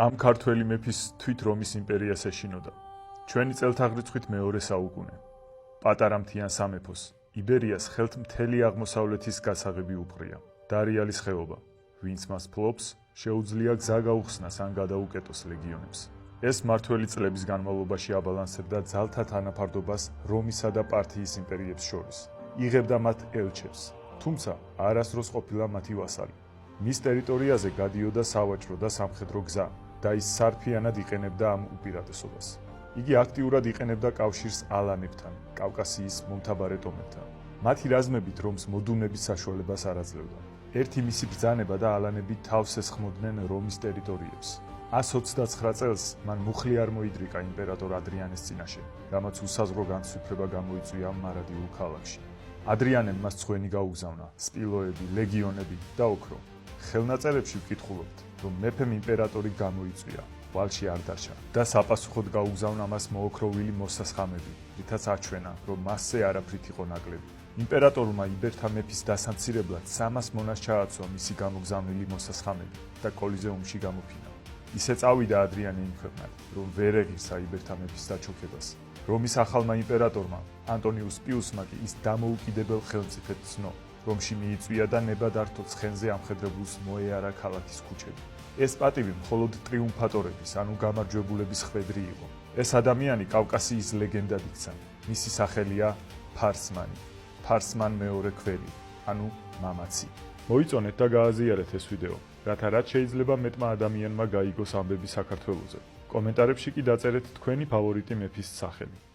ამ ქართველი მეფის თვით რომის იმპერიას ეშინოდა. ჩვენი წელთაღრიცხვით მეორე საუკუნე. პატარა მთიან სამეფოს, იბერიას ხელთ მთელი აღმოსავლეთის გასაღები უყრია. დარიალის ხეობა, ვინც მას ფლობს, შეუძლია გზა გაუხსნას ან გადაუკეტოს ლეგიონებს. ეს მართველი წლების განმავლობაში აბალანსებდა ძალთა თანაფარდობას რომისა და პართიის იმპერიებს შორის. იღებდა მათ ელჩებს, თუმცა არასდროს ყოფილა მათი ვასალი. მის ტერიტორიაზე გადიოდა სავაჭრო და სამხედრო გზა და ის სარფიანად იყენებდა ამ უპირატესობას. იგი აქტიურად იყენებდა კავშირს ალანებთან, კავკასიის მომთაბარე ტომებთან. მათი რაზმებით რომს მოდუნების საშუალებას არ აძლევდა. ერთი მისი ბრძანება და ალანები თავს ესხმოდნენ რომის ტერიტორიებს. 129 წელს მან მუხლი არ მოიდრიკა იმპერატორ ადრიანეს წინაშე, რამაც უსაზღვრო განცვიფრება გამოიწვია მარადიულ ქალაქში. ადრიანემ მას წვენი გაუგზავნა, სპილოები, ლეგიონები და ოქრო. ხელნაწერებში ვკითხულობთ, რომ მეფემ იმპერატორი გამოიწვია, ვალში არ დარჩა და საპასუხოდ გაუგზავნა მას მოოქროვილი მოსასხამები, რითაც აჩვენა, რომ მასზე არაფრით იყო ნაკლები. იმპერატორმა იბერთა მეფის დასამცირებლად 300 მონას ჩააცვა მისი გამოგზავნილი მოსასხამები და კოლიზეუმში გამოფინა. ისე წავიდა ადრიანე იმ ქვეყნად, რომ ვერ ეღირსა იბერთა მეფის დაჩოქებას. რომის ახალმა იმპერატორმა, ანტონიუს პიუსმა კი ის დამოუკიდებელ ხელმწიფედ ცნო, რომში მიიწვია და ნებადართო ცხენზე ამხედრებულს მოეარა ქალაქის ქუჩები. ეს პატივი მხოლოდ ტრიუმფატორების, ანუ გამარჯვებულების ხვედრი იყო. ეს ადამიანი კავკასიის ლეგენდად იქცა. მისი სახელია ფარსმანი. ფარსმან მეორე ქველი, ანუ მამაცი. მოიწონეთ და გააზიარეთ ეს ვიდეო, რათა რაც შეიძლება მეტმა ადამიანმა გაიგოს ამბები საქართველოზე. კომენტარებში კი დაწერეთ თქვენი ფავორიტი მეფის სახელი.